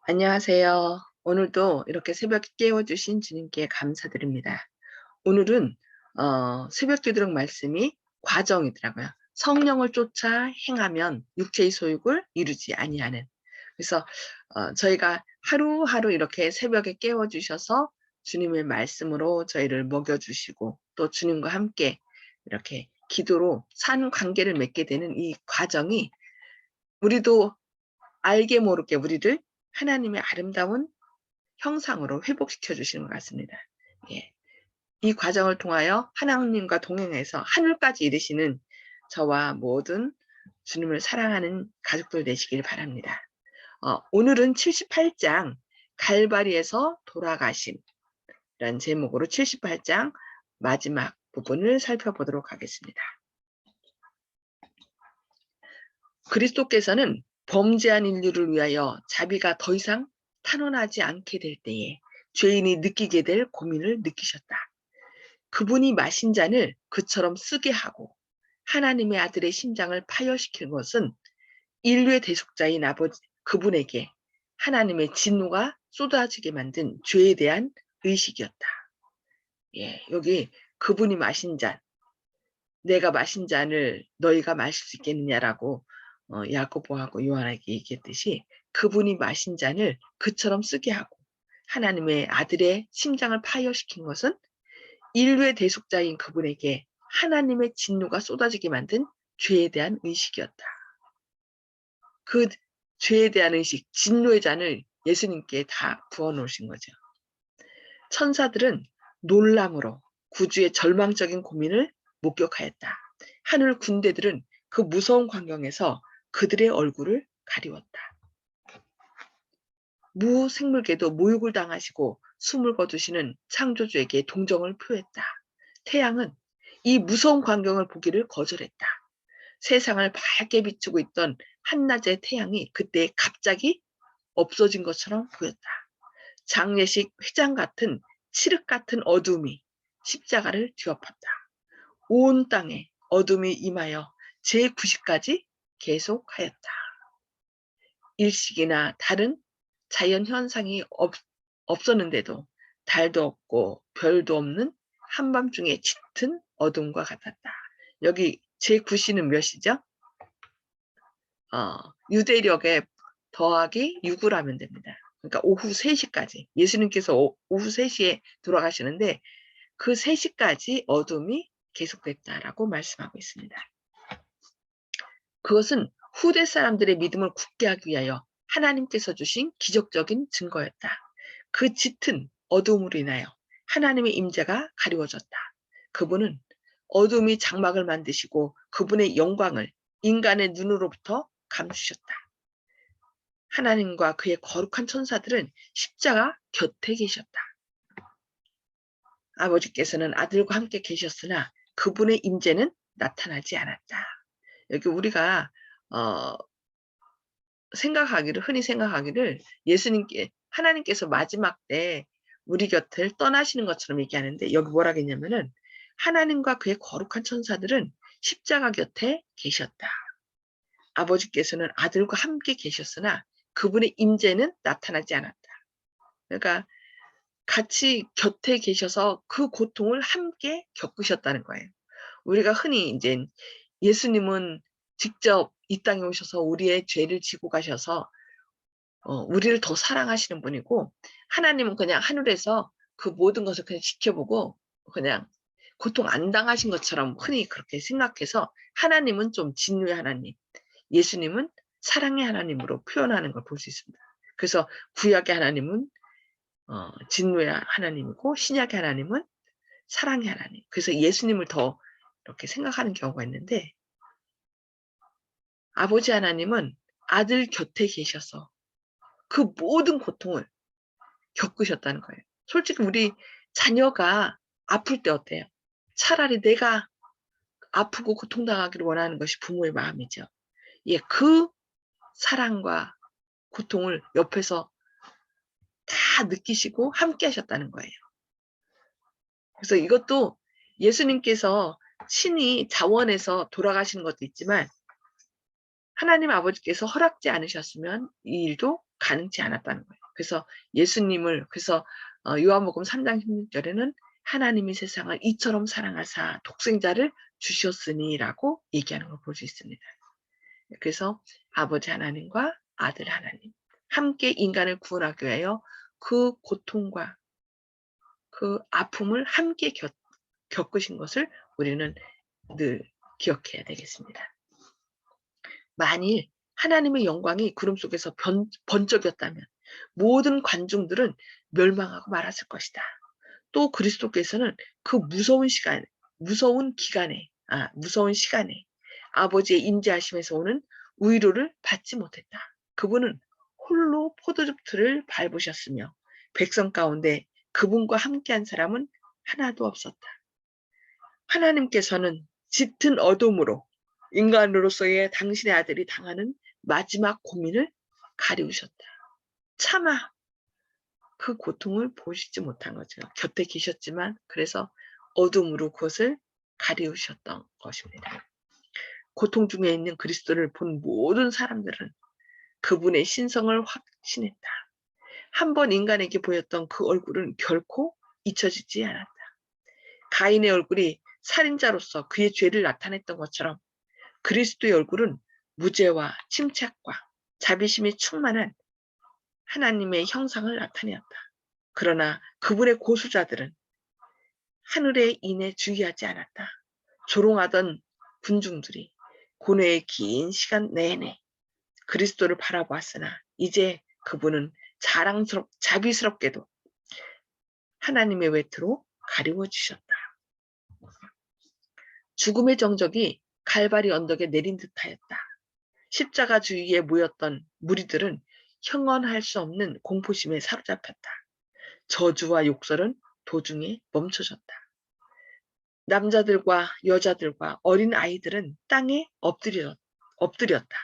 안녕하세요. 오늘도 이렇게 새벽에 깨워주신 주님께 감사드립니다. 오늘은 새벽기도록 말씀이 과정이더라고요. 성령을 쫓아 행하면 육체의 소욕을 이루지 아니하는. 그래서 저희가 하루하루 이렇게 새벽에 깨워주셔서 주님의 말씀으로 저희를 먹여주시고 또 주님과 함께 이렇게 기도로 산 관계를 맺게 되는 이 과정이 우리도 알게 모르게 우리를 하나님의 아름다운 형상으로 회복시켜 주시는 것 같습니다. 예. 이 과정을 통하여 하나님과 동행해서 하늘까지 이르시는 저와 모든 주님을 사랑하는 가족들 되시길 바랍니다. 오늘은 78장 갈바리에서 돌아가심이라는 제목으로 78장 마지막 부분을 살펴보도록 하겠습니다. 그리스도께서는 범죄한 인류를 위하여 자비가 더 이상 탄원하지 않게 될 때에 죄인이 느끼게 될 고민을 느끼셨다. 그분이 마신 잔을 그처럼 쓰게 하고 하나님의 아들의 심장을 파열시킨 것은 인류의 대속자인 아버지 그분에게 하나님의 진노가 쏟아지게 만든 죄에 대한 의식이었다. 예, 여기 그분이 마신 잔, 내가 마신 잔을 너희가 마실 수 있겠느냐라고 야고보하고 요한에게 얘기했듯이 그분이 마신 잔을 그처럼 쓰게 하고 하나님의 아들의 심장을 파열시킨 것은 인류의 대속자인 그분에게 하나님의 진노가 쏟아지게 만든 죄에 대한 의식이었다. 그 죄에 대한 의식, 진노의 잔을 예수님께 다 부어놓으신 거죠. 천사들은 놀람으로 구주의 절망적인 고민을 목격하였다. 하늘 군대들은 그 무서운 광경에서 그들의 얼굴을 가리웠다. 무생물계도 모욕을 당하시고 숨을 거두시는 창조주에게 동정을 표했다. 태양은 이 무서운 광경을 보기를 거절했다. 세상을 밝게 비추고 있던 한낮의 태양이 그때 갑자기 없어진 것처럼 보였다. 장례식 회장 같은 칠흑 같은 어둠이 십자가를 뒤엎었다. 온 땅에 어둠이 임하여 제90까지 계속하였다. 일식이나 다른 자연 현상이 없었는데도 달도 없고 별도 없는 한밤중에 짙은 어둠과 같았다. 여기 제9시는 몇이죠? 유대력에 더하기 6을 하면 됩니다. 그러니까 오후 3시까지 예수님께서 오후 3시에 돌아가시는데 그 3시까지 어둠이 계속됐다라고 말씀하고 있습니다. 그것은 후대 사람들의 믿음을 굳게 하기 위하여 하나님께서 주신 기적적인 증거였다. 그 짙은 어둠으로 인하여 하나님의 임재가 가리워졌다. 그분은 어둠이 장막을 만드시고 그분의 영광을 인간의 눈으로부터 감추셨다. 하나님과 그의 거룩한 천사들은 십자가 곁에 계셨다. 아버지께서는 아들과 함께 계셨으나 그분의 임재는 나타나지 않았다. 여기 우리가 어, 흔히 생각하기를 하나님께서 마지막 때 우리 곁을 떠나시는 것처럼 얘기하는데 여기 뭐라 했냐면은 하나님과 그의 거룩한 천사들은 십자가 곁에 계셨다. 아버지께서는 아들과 함께 계셨으나 그분의 임재는 나타나지 않았다. 그러니까 같이 곁에 계셔서 그 고통을 함께 겪으셨다는 거예요. 우리가 흔히 이제 예수님은 직접 이 땅에 오셔서 우리의 죄를 지고 가셔서 우리를 더 사랑하시는 분이고 하나님은 그냥 하늘에서 그 모든 것을 그냥 지켜보고 그냥 고통 안 당하신 것처럼 흔히 그렇게 생각해서 하나님은 좀 진노의 하나님, 예수님은 사랑의 하나님으로 표현하는 걸 볼 수 있습니다. 그래서 구약의 하나님은 진노의 하나님이고 신약의 하나님은 사랑의 하나님. 그래서 예수님을 더 이렇게 생각하는 경우가 있는데 아버지 하나님은 아들 곁에 계셔서 그 모든 고통을 겪으셨다는 거예요. 솔직히 우리 자녀가 아플 때 어때요? 차라리 내가 아프고 고통당하기를 원하는 것이 부모의 마음이죠. 예, 그 사랑과 고통을 옆에서 다 느끼시고 함께 하셨다는 거예요. 그래서 이것도 예수님께서 친히 자원해서 돌아가시는 것도 있지만 하나님 아버지께서 허락지 않으셨으면 이 일도 가능치 않았다는 거예요. 그래서 예수님을 요한복음 3장 16절에는 하나님이 세상을 이처럼 사랑하사 독생자를 주셨으니라고 얘기하는 걸 볼 수 있습니다. 그래서 아버지 하나님과 아들 하나님 함께 인간을 구원하기 위하여 그 고통과 그 아픔을 함께 겪으신 것을 우리는 늘 기억해야 되겠습니다. 만일 하나님의 영광이 구름 속에서 번쩍였다면 모든 관중들은 멸망하고 말았을 것이다. 또 그리스도께서는 그 무서운 시간에 아버지의 인자하심에서 오는 위로를 받지 못했다. 그분은 홀로 포도즙 틀을 밟으셨으며 백성 가운데 그분과 함께한 사람은 하나도 없었다. 하나님께서는 짙은 어둠으로 인간으로서의 당신의 아들이 당하는 마지막 고민을 가리우셨다. 차마 그 고통을 보시지 못한 거죠. 곁에 계셨지만 그래서 어둠으로 그것을 가리우셨던 것입니다. 고통 중에 있는 그리스도를 본 모든 사람들은 그분의 신성을 확신했다. 한 번 인간에게 보였던 그 얼굴은 결코 잊혀지지 않았다. 가인의 얼굴이 살인자로서 그의 죄를 나타냈던 것처럼 그리스도의 얼굴은 무죄와 침착과 자비심이 충만한 하나님의 형상을 나타내었다. 그러나 그분의 고수자들은 하늘의 인에 주의하지 않았다. 조롱하던 군중들이 고뇌의 긴 시간 내내 그리스도를 바라보았으나 이제 그분은 자비스럽게도 하나님의 외투로 가리워주셨다. 죽음의 정적이 갈바리 언덕에 내린 듯하였다. 십자가 주위에 모였던 무리들은 형언할 수 없는 공포심에 사로잡혔다. 저주와 욕설은 도중에 멈춰졌다. 남자들과 여자들과 어린 아이들은 땅에 엎드렸다.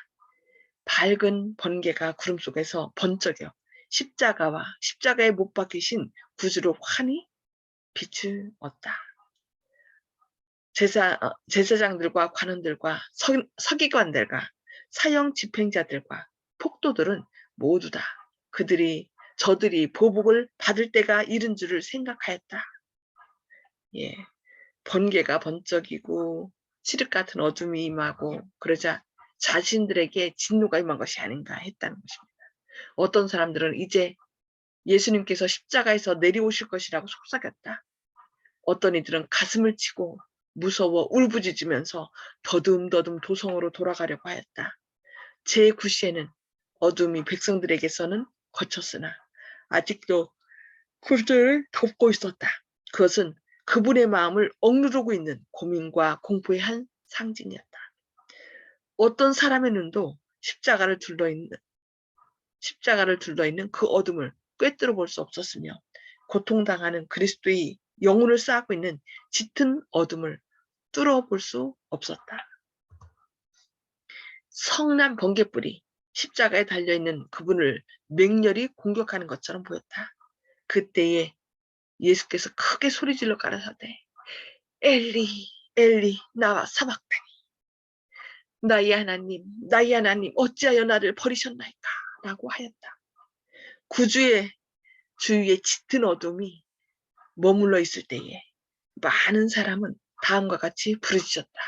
밝은 번개가 구름 속에서 번쩍여 십자가에 못 박히신 구주로 환히 비추었다. 제사장들과 관원들과 서기관들과 사형 집행자들과 폭도들은 모두 다 저들이 보복을 받을 때가 이른 줄을 생각하였다. 예, 번개가 번쩍이고 칠흑 같은 어둠이 임하고 그러자 자신들에게 진노가 임한 것이 아닌가 했다는 것입니다. 어떤 사람들은 이제 예수님께서 십자가에서 내려오실 것이라고 속삭였다. 어떤 이들은 가슴을 치고 무서워 울부짖으면서 더듬더듬 도성으로 돌아가려고 하였다. 제9시에는 어둠이 백성들에게서는 거쳤으나 아직도 그들을 덮고 있었다. 그것은 그분의 마음을 억누르고 있는 고민과 공포의 한 상징이었다. 어떤 사람의 눈도 십자가를 둘러있는 그 어둠을 꿰뚫어 볼 수 없었으며 고통당하는 그리스도의 영혼을 쌓고 있는 짙은 어둠을 뚫어볼 수 없었다. 성난 번개불이 십자가에 달려있는 그분을 맹렬히 공격하는 것처럼 보였다. 그때에 예수께서 크게 소리질러 가라사대 엘리 엘리 나와 사박다니 나의 하나님 어찌하여 나를 버리셨나이까 라고 하였다. 구주의 주위에 짙은 어둠이 머물러 있을 때에 많은 사람은 다음과 같이 부르짖었다.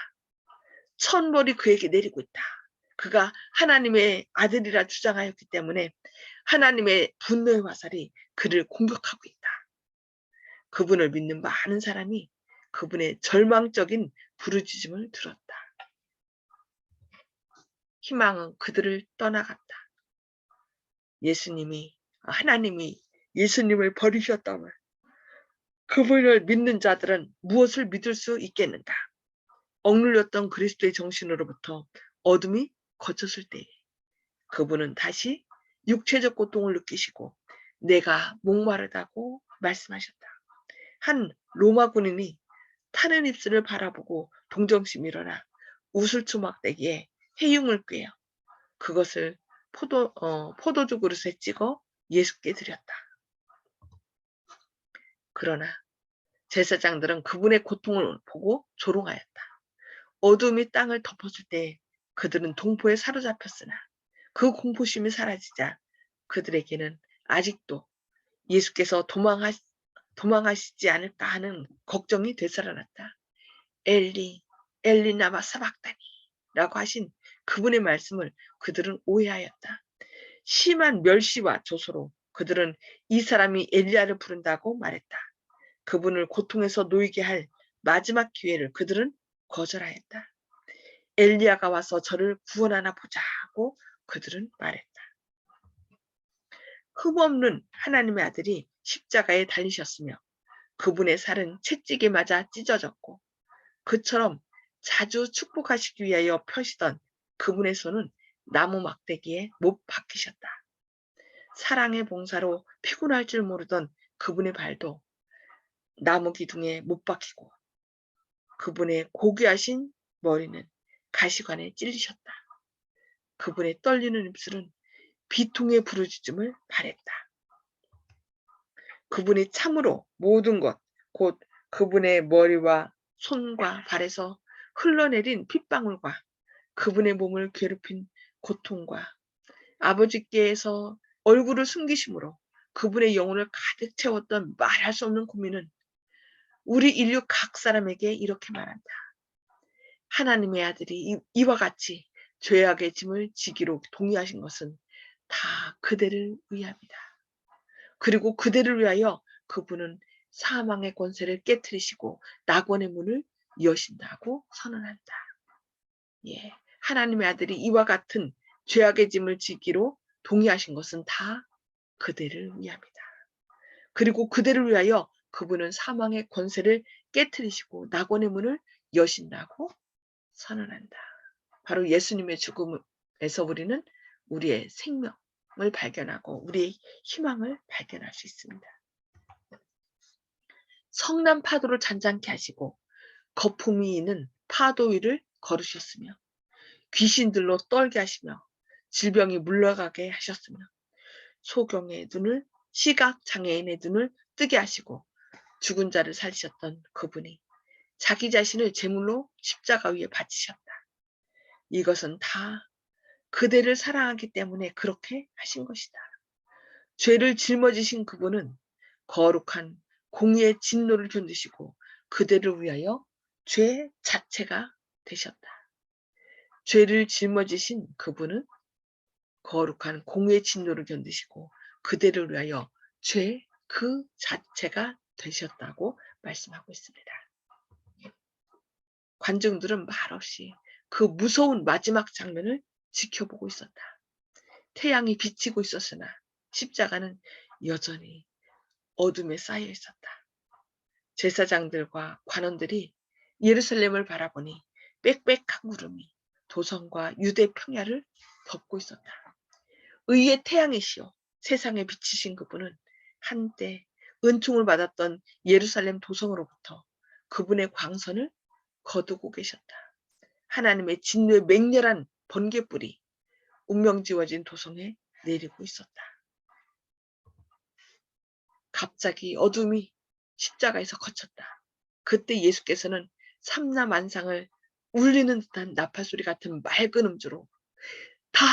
천벌이 그에게 내리고 있다. 그가 하나님의 아들이라 주장하였기 때문에 하나님의 분노의 화살이 그를 공격하고 있다. 그분을 믿는 많은 사람이 그분의 절망적인 부르짖음을 들었다. 희망은 그들을 떠나갔다. 하나님이 예수님을 버리셨다면 그분을 믿는 자들은 무엇을 믿을 수 있겠는가? 억눌렸던 그리스도의 정신으로부터 어둠이 거쳤을 때 그분은 다시 육체적 고통을 느끼시고 내가 목마르다고 말씀하셨다. 한 로마 군인이 타는 입술을 바라보고 동정심이 일어나 우슬초막대기에 해융을 꿰어 그것을 포도주 그릇에 찍어 예수께 드렸다. 그러나 제사장들은 그분의 고통을 보고 조롱하였다. 어둠이 땅을 덮었을 때 그들은 동포에 사로잡혔으나 그 공포심이 사라지자 그들에게는 아직도 예수께서 도망하시지 않을까 하는 걱정이 되살아났다. 엘리, 엘리 나마 사박다니 라고 하신 그분의 말씀을 그들은 오해하였다. 심한 멸시와 조소로 그들은 이 사람이 엘리야를 부른다고 말했다. 그분을 고통에서 놓이게 할 마지막 기회를 그들은 거절하였다. 엘리야가 와서 저를 구원하나 보자고 그들은 말했다. 흠없는 하나님의 아들이 십자가에 달리셨으며 그분의 살은 채찍에 맞아 찢어졌고 그처럼 자주 축복하시기 위하여 펴시던 그분의 손은 나무 막대기에 못 박히셨다. 사랑의 봉사로 피곤할 줄 모르던 그분의 발도 나무 기둥에 못 박히고 그분의 고귀하신 머리는 가시관에 찔리셨다. 그분의 떨리는 입술은 비통의 부르짖음을 발했다. 그분이 참으로 모든 것, 곧 그분의 머리와 손과 발에서 흘러내린 핏방울과 그분의 몸을 괴롭힌 고통과 아버지께서 얼굴을 숨기심으로 그분의 영혼을 가득 채웠던 말할 수 없는 고민은 우리 인류 각 사람에게 이렇게 말한다. 하나님의 아들이 이와 같이 죄악의 짐을 지기로 동의하신 것은 다 그대를 위함이다. 그리고 그대를 위하여 그분은 사망의 권세를 깨뜨리시고 낙원의 문을 여신다고 선언한다. 예, 하나님의 아들이 이와 같은 죄악의 짐을 지기로 동의하신 것은 다 그대를 위함이다. 그리고 그대를 위하여 그분은 사망의 권세를 깨뜨리시고 낙원의 문을 여신다고 선언한다. 바로 예수님의 죽음에서 우리는 우리의 생명을 발견하고 우리의 희망을 발견할 수 있습니다. 성난 파도를 잔잔케 하시고 거품이 있는 파도 위를 걸으셨으며 귀신들로 떨게 하시며 질병이 물러가게 하셨으며 소경의 눈을 시각 장애인의 눈을 뜨게 하시고 죽은 자를 살리셨던 그분이 자기 자신을 제물로 십자가 위에 바치셨다. 이것은 다 그대를 사랑하기 때문에 그렇게 하신 것이다. 죄를 짊어지신 그분은 거룩한 공의의 진노를 견디시고 그대를 위하여 죄 자체가 되셨다. 죄를 짊어지신 그분은 거룩한 공의의 진노를 견디시고 그대를 위하여 죄 그 자체가 되셨다고 말씀하고 있습니다. 관중들은 말없이 그 무서운 마지막 장면을 지켜보고 있었다. 태양이 비치고 있었으나 십자가는 여전히 어둠에 쌓여 있었다. 제사장들과 관원들이 예루살렘을 바라보니 빽빽한 구름이 도성과 유대 평야를 덮고 있었다. 의의 태양이시여 세상에 비치신 그분은 한때 은총을 받았던 예루살렘 도성으로부터 그분의 광선을 거두고 계셨다. 하나님의 진노의 맹렬한 번개불이 운명지워진 도성에 내리고 있었다. 갑자기 어둠이 십자가에서 거쳤다. 그때 예수께서는 삼라만상을 울리는 듯한 나팔소리 같은 맑은 음주로 다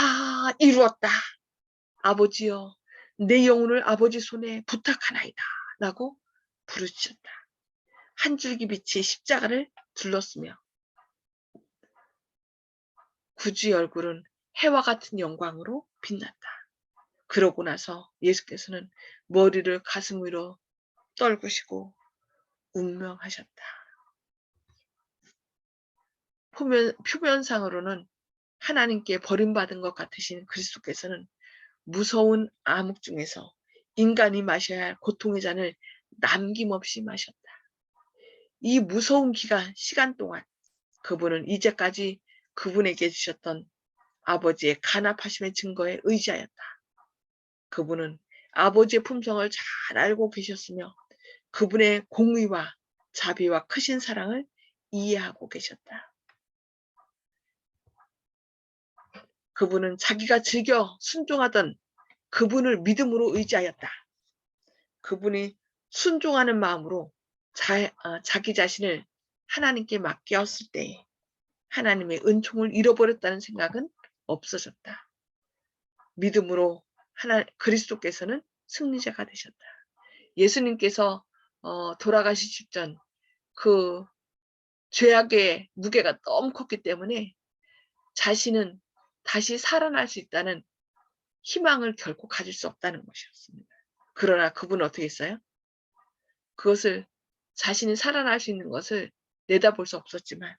이루었다. 아버지여 내 영혼을 아버지 손에 부탁하나이다 라고 부르짖었다. 한 줄기 빛이 십자가를 둘렀으며 구주의 얼굴은 해와 같은 영광으로 빛났다. 그러고 나서 예수께서는 머리를 가슴 위로 떨구시고 운명하셨다. 표면상으로는 하나님께 버림받은 것 같으신 그리스도께서는 무서운 암흑 중에서 인간이 마셔야 할 고통의 잔을 남김없이 마셨다. 이 무서운 시간 동안 그분은 이제까지 그분에게 주셨던 아버지의 간합하심의 증거에 의지하였다. 그분은 아버지의 품성을 잘 알고 계셨으며 그분의 공의와 자비와 크신 사랑을 이해하고 계셨다. 그분은 자기가 즐겨 순종하던 그분을 믿음으로 의지하였다. 그분이 순종하는 마음으로 자기 자신을 하나님께 맡겼을 때 하나님의 은총을 잃어버렸다는 생각은 없어졌다. 믿음으로 그리스도께서는 승리자가 되셨다. 예수님께서 돌아가시기 직전 그 죄악의 무게가 너무 컸기 때문에 자신은 다시 살아날 수 있다는 희망을 결코 가질 수 없다는 것이었습니다. 그러나 그분은 어떻게 했어요? 그것을 자신이 살아날 수 있는 것을 내다볼 수 없었지만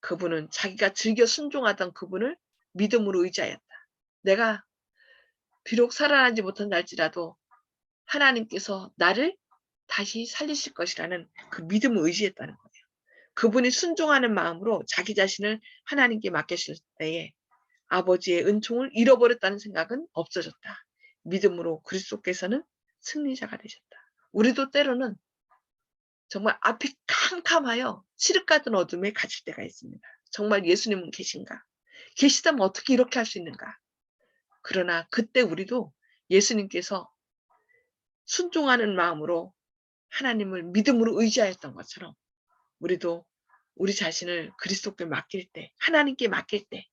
그분은 자기가 즐겨 순종하던 그분을 믿음으로 의지하였다. 내가 비록 살아나지 못한달지라도 하나님께서 나를 다시 살리실 것이라는 그 믿음을 의지했다는 거예요. 그분이 순종하는 마음으로 자기 자신을 하나님께 맡겼을 때에 아버지의 은총을 잃어버렸다는 생각은 없어졌다. 믿음으로 그리스도께서는 승리자가 되셨다. 우리도 때로는 정말 앞이 캄캄하여 칠흑 같은 어둠에 갇힐 때가 있습니다. 정말 예수님은 계신가? 계시다면 어떻게 이렇게 할 수 있는가? 그러나 그때 우리도 예수님께서 순종하는 마음으로 하나님을 믿음으로 의지하였던 것처럼 우리도 우리 자신을 그리스도께 맡길 때, 하나님께 맡길 때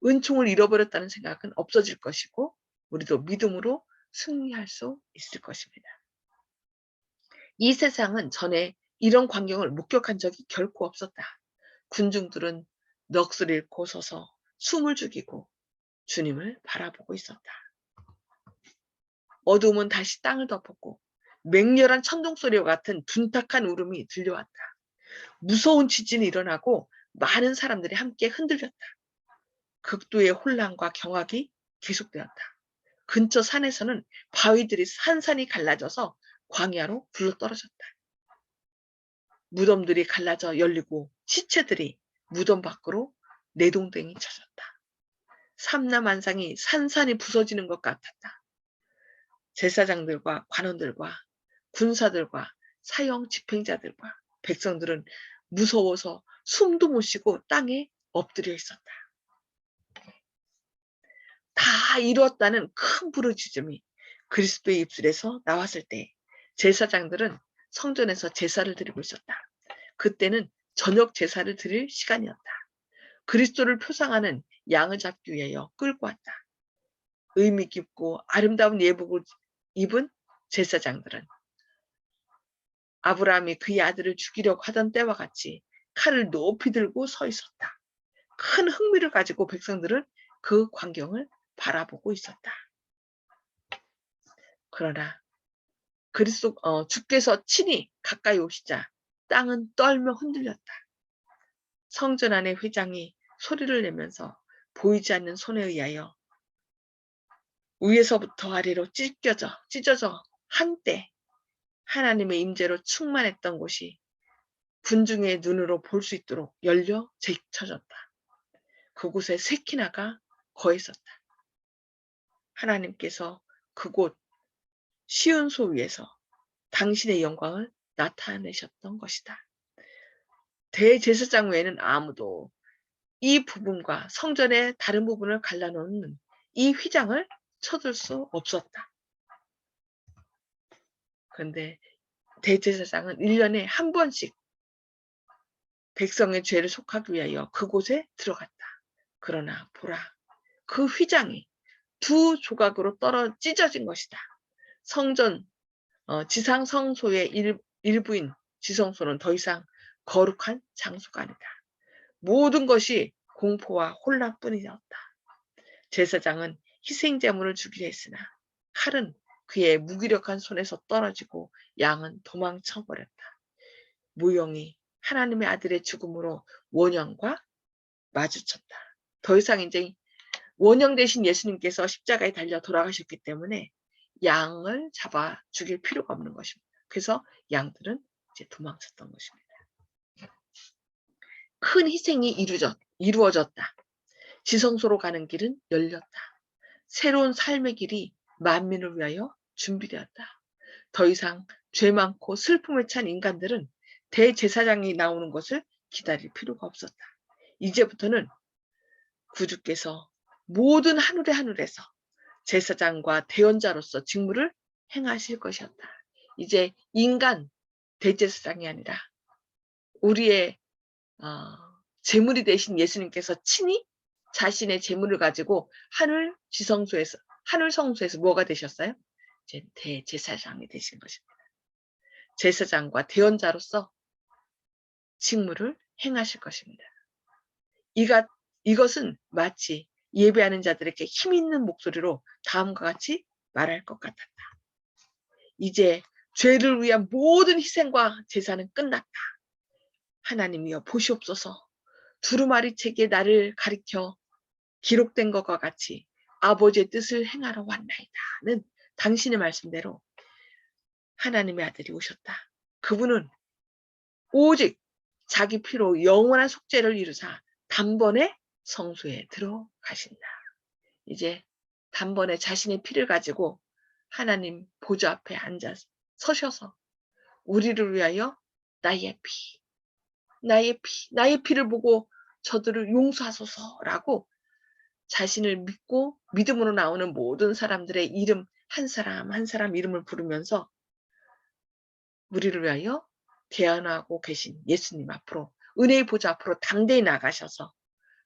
은총을 잃어버렸다는 생각은 없어질 것이고 우리도 믿음으로 승리할 수 있을 것입니다. 이 세상은 전에 이런 광경을 목격한 적이 결코 없었다. 군중들은 넋을 잃고 서서 숨을 죽이고 주님을 바라보고 있었다. 어둠은 다시 땅을 덮었고 맹렬한 천둥소리와 같은 둔탁한 울음이 들려왔다. 무서운 지진이 일어나고 많은 사람들이 함께 흔들렸다. 극도의 혼란과 경악이 계속되었다. 근처 산에서는 바위들이 산산이 갈라져서 광야로 굴러떨어졌다. 무덤들이 갈라져 열리고 시체들이 무덤 밖으로 내동댕이 쳐졌다. 삼라만상이 산산이 부서지는 것 같았다. 제사장들과 관원들과 군사들과 사형 집행자들과 백성들은 무서워서 숨도 못 쉬고 땅에 엎드려 있었다. 다 이루었다는 큰 부르짖음이 그리스도의 입술에서 나왔을 때 제사장들은 성전에서 제사를 드리고 있었다. 그때는 저녁 제사를 드릴 시간이었다. 그리스도를 표상하는 양을 잡기 위하여 끌고 왔다. 의미 깊고 아름다운 예복을 입은 제사장들은 아브라함이 그의 아들을 죽이려고 하던 때와 같이 칼을 높이 들고 서 있었다. 큰 흥미를 가지고 백성들은 그 광경을 바라보고 있었다. 그러나 주께서 친히 가까이 오시자 땅은 떨며 흔들렸다. 성전 안의 회장이 소리를 내면서 보이지 않는 손에 의하여 위에서부터 아래로 찢어져 한때 하나님의 임재로 충만했던 곳이 군중의 눈으로 볼 수 있도록 열려 제쳐졌다. 그곳에 세키나가 거했었다. 하나님께서 그곳 시온소 위에서 당신의 영광을 나타내셨던 것이다. 대제사장 외에는 아무도 이 부분과 성전의 다른 부분을 갈라놓는 이 휘장을 쳐들 수 없었다. 그런데 대제사장은 1년에 한 번씩 백성의 죄를 속하기 위하여 그곳에 들어갔다. 그러나 보라, 그 휘장이 두 조각으로 찢어진 것이다. 성전 지상 성소의 일부인 지성소는 더 이상 거룩한 장소가 아니다. 모든 것이 공포와 혼란뿐이었다. 제사장은 희생제물을 주기로 했으나 칼은 그의 무기력한 손에서 떨어지고 양은 도망쳐버렸다. 무용이 하나님의 아들의 죽음으로 원형과 마주쳤다. 더 이상 이제 원형 대신 예수님께서 십자가에 달려 돌아가셨기 때문에 양을 잡아 죽일 필요가 없는 것입니다. 그래서 양들은 이제 도망쳤던 것입니다. 큰 희생이 이루어졌다. 지성소로 가는 길은 열렸다. 새로운 삶의 길이 만민을 위하여 준비되었다. 더 이상 죄 많고 슬픔에 찬 인간들은 대제사장이 나오는 것을 기다릴 필요가 없었다. 이제부터는 구주께서 모든 하늘에서 제사장과 대언자로서 직무를 행하실 것이었다. 이제 인간 대제사장이 아니라 우리의 제물이 되신 예수님께서 친히 자신의 제물을 가지고 하늘 지성소에서 하늘 성소에서 뭐가 되셨어요? 이제 대제사장이 되신 것입니다. 제사장과 대언자로서 직무를 행하실 것입니다. 이것은 마치 예배하는 자들에게 힘 있는 목소리로 다음과 같이 말할 것 같았다. 이제 죄를 위한 모든 희생과 제사는 끝났다. 하나님이여 보시옵소서. 두루마리 책에 나를 가리켜 기록된 것과 같이 아버지의 뜻을 행하러 왔나이다는 당신의 말씀대로 하나님의 아들이 오셨다. 그분은 오직 자기 피로 영원한 속죄를 이루사 단번에 성소에 들어가신다. 이제 단번에 자신의 피를 가지고 하나님 보좌 앞에 앉아 서셔서 우리를 위하여 나의 피를 보고 저들을 용서하소서라고 자신을 믿고 믿음으로 나오는 모든 사람들의 이름 한 사람 한 사람 이름을 부르면서 우리를 위하여 대안하고 계신 예수님 앞으로 은혜의 보좌 앞으로 당대히 나가셔서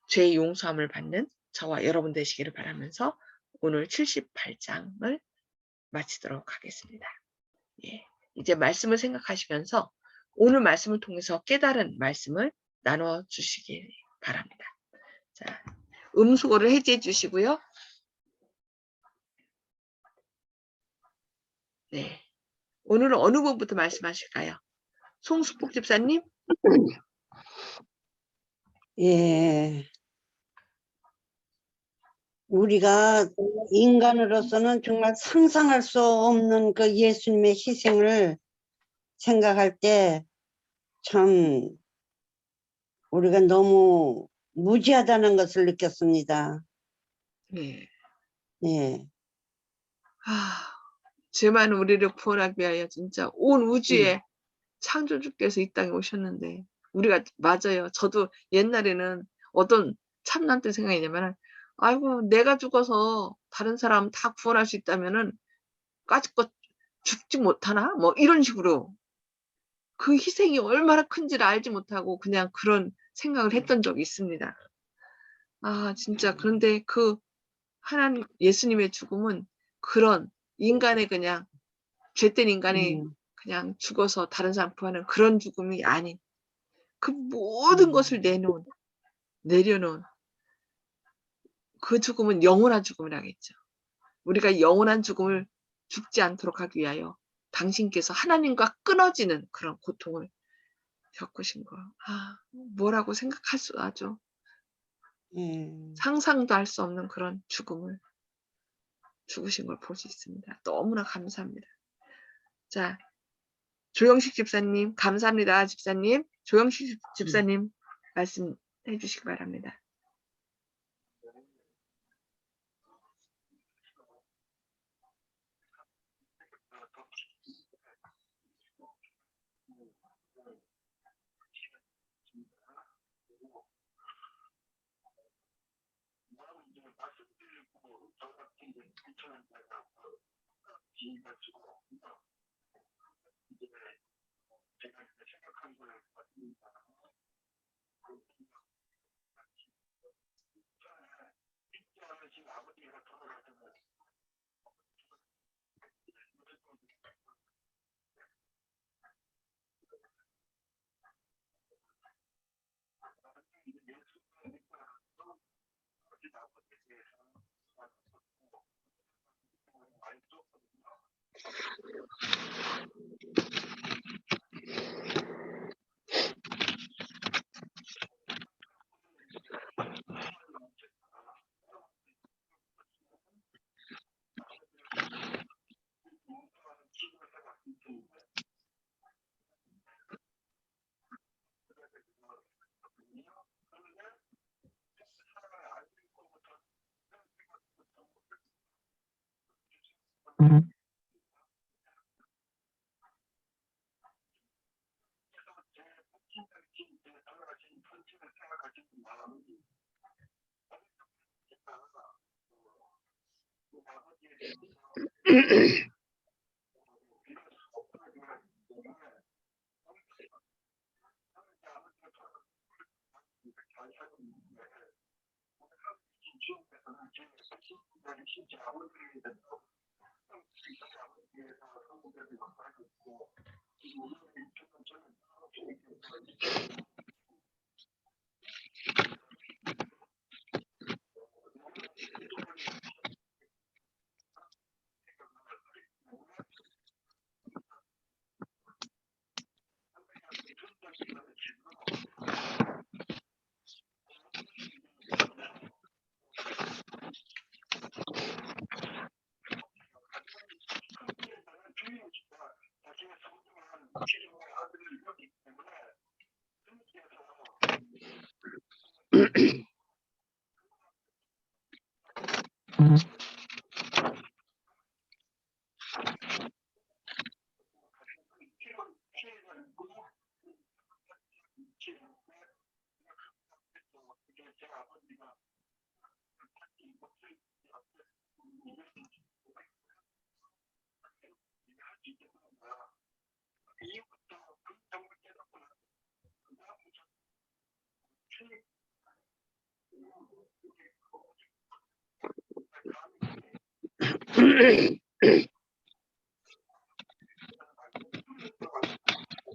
죄의 용서함을 받는 저와 여러분 되시기를 바라면서 오늘 78장을 마치도록 하겠습니다. 예, 이제 말씀을 생각하시면서 오늘 말씀을 통해서 깨달은 말씀을 나눠주시기 바랍니다. 자, 음수거를 해제해 주시고요. 네, 오늘은 어느 부분부터 말씀하실까요? 송수복 집사님? 예. 우리가 인간으로서는 정말 상상할 수 없는 그 예수님의 희생을 생각할 때 참 우리가 너무 무지하다는 것을 느꼈습니다. 네. 예. 죄만 우리를 구원하기 위하여 진짜 온 우주에 창조주께서 이 땅에 오셨는데 우리가 맞아요. 저도 옛날에는 어떤 참난 때 생각이냐면은 아이고 내가 죽어서 다른 사람 다 구원할 수 있다면은 까짓것 죽지 못하나? 뭐 이런 식으로 그 희생이 얼마나 큰지를 알지 못하고 그냥 그런 생각을 했던 적이 있습니다. 진짜 그런데 그 하나님 예수님의 죽음은 그런 인간의 그냥 죄된 인간이 그냥 죽어서 다른 사람 구하는 그런 죽음이 아닌 그 모든 것을 내려놓은 그 죽음은 영원한 죽음이라겠죠. 우리가 영원한 죽음을 죽지 않도록 하기 위하여 당신께서 하나님과 끊어지는 그런 고통을 겪으신 거. 뭐라고 생각할 수 하죠. 상상도 할 수 없는 그런 죽음을 죽으신 걸 볼 수 있습니다. 너무나 감사합니다. 자, 조영식 집사님, 감사합니다. 집사님. 조영식 집사님 말씀해 주시기 바랍니다.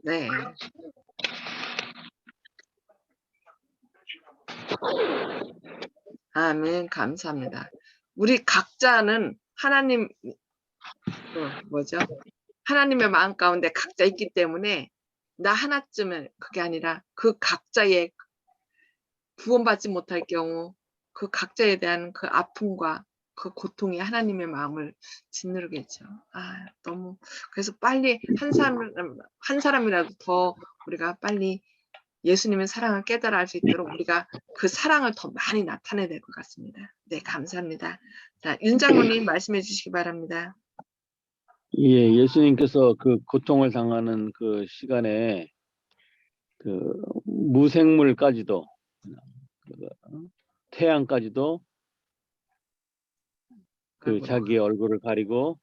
네. 아멘. 감사합니다. 우리 각자는 하나님 하나님의 마음 가운데 각자 있기 때문에 나 하나쯤은 그게 아니라 그 각자의 구원받지 못할 경우 그 각자에 대한 그 아픔과 그 고통이 하나님의 마음을 짓누르겠죠. 너무 그래서 빨리 한 사람이라도 더 우리가 빨리 예수님의 사랑을 깨달아 알 수 있도록 우리가 그 사랑을 더 많이 나타내야 될 것 같습니다. 네, 감사합니다. 자, 윤 장로님 말씀해 주시기 바랍니다. 예, 예수님께서 그 고통을 당하는 그 시간에 그 무생물까지도 태양까지도 그 자기의 얼굴을 가리고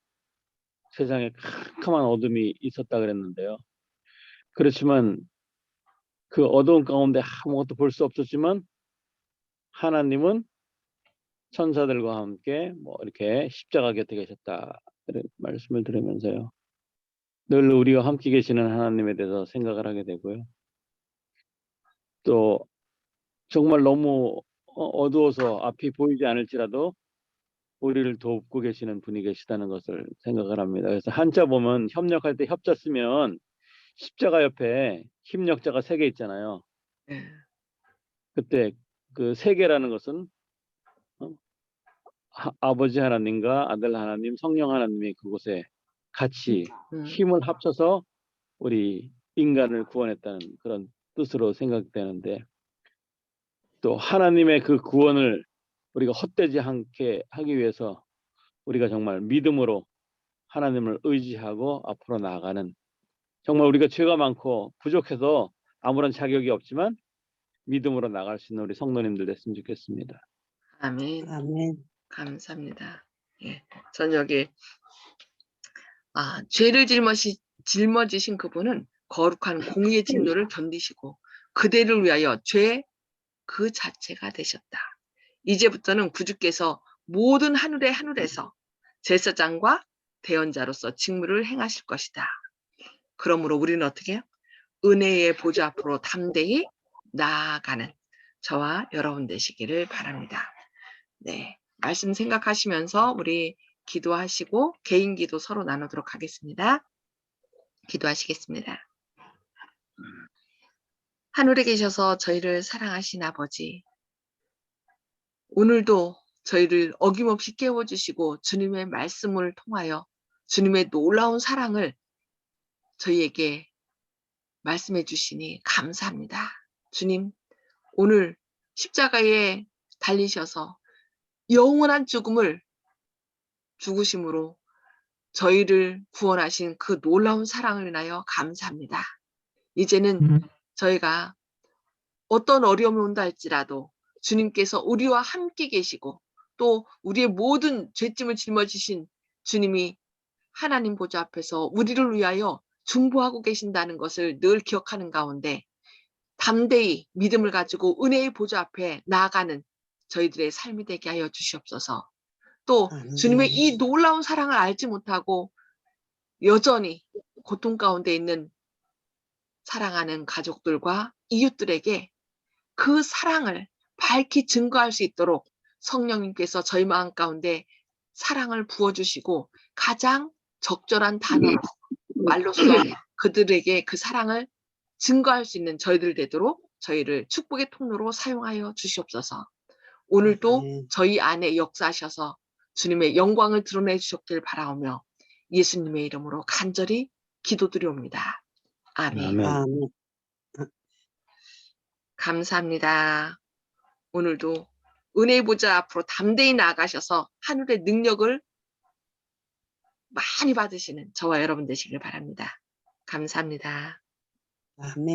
세상에 캄캄한 어둠이 있었다 그랬는데요. 그렇지만 그 어두운 가운데 아무것도 볼 수 없었지만 하나님은 천사들과 함께 뭐 이렇게 십자가 곁에 계셨다 말씀을 들으면서요. 늘 우리와 함께 계시는 하나님에 대해서 생각을 하게 되고요. 또 정말 너무 어두워서 앞이 보이지 않을지라도 우리를 돕고 계시는 분이 계시다는 것을 생각을 합니다. 그래서 한자 보면 협력할 때 협자 쓰면 십자가 옆에 힘력자가 3개 있잖아요. 그때 그 3개라는 것은 아버지 하나님과 아들 하나님, 성령 하나님이 그곳에 같이 힘을 합쳐서 우리 인간을 구원했다는 그런 뜻으로 생각되는데, 또 하나님의 그 구원을 우리가 헛되지 않게 하기 위해서 우리가 정말 믿음으로 하나님을 의지하고 앞으로 나아가는, 정말 우리가 죄가 많고 부족해서 아무런 자격이 없지만 믿음으로 나갈 수 있는 우리 성도님들 됐으면 좋겠습니다. 아멘. 아멘. 감사합니다. 예, 전 여기 죄를 짊어지신 그분은 거룩한 공의의 진노를 견디시고 그대를 위하여 죄 그 자체가 되셨다. 이제부터는 구주께서 모든 하늘에서 제사장과 대언자로서 직무를 행하실 것이다. 그러므로 우리는 어떻게 해요? 은혜의 보좌 앞으로 담대히 나아가는 저와 여러분 되시기를 바랍니다. 네, 말씀 생각하시면서 우리 기도하시고 개인 기도 서로 나누도록 하겠습니다. 기도하시겠습니다. 하늘에 계셔서 저희를 사랑하신 아버지, 오늘도 저희를 어김없이 깨워주시고 주님의 말씀을 통하여 주님의 놀라운 사랑을 저희에게 말씀해 주시니 감사합니다. 주님, 오늘 십자가에 달리셔서 영원한 죽음을 죽으심으로 저희를 구원하신 그 놀라운 사랑을 인하여 감사합니다. 이제는 저희가 어떤 어려움이 온다 할지라도 주님께서 우리와 함께 계시고 또 우리의 모든 죄짐을 짊어지신 주님이 하나님 보좌 앞에서 우리를 위하여 중보하고 계신다는 것을 늘 기억하는 가운데 담대히 믿음을 가지고 은혜의 보좌 앞에 나아가는 저희들의 삶이 되게 하여 주시옵소서. 또 아멘. 주님의 이 놀라운 사랑을 알지 못하고 여전히 고통 가운데 있는 사랑하는 가족들과 이웃들에게 그 사랑을 밝히 증거할 수 있도록 성령님께서 저희 마음 가운데 사랑을 부어주시고 가장 적절한 단어로 말로써 그들에게 그 사랑을 증거할 수 있는 저희들 되도록 저희를 축복의 통로로 사용하여 주시옵소서. 오늘도 아멘. 저희 안에 역사하셔서 주님의 영광을 드러내 주셨길 바라오며 예수님의 이름으로 간절히 기도드리옵니다. 아멘. 아멘. 아멘. 감사합니다. 오늘도 은혜의 보좌 앞으로 담대히 나아가셔서 하늘의 능력을 많이 받으시는 저와 여러분 되시길 바랍니다. 감사합니다. 아멘.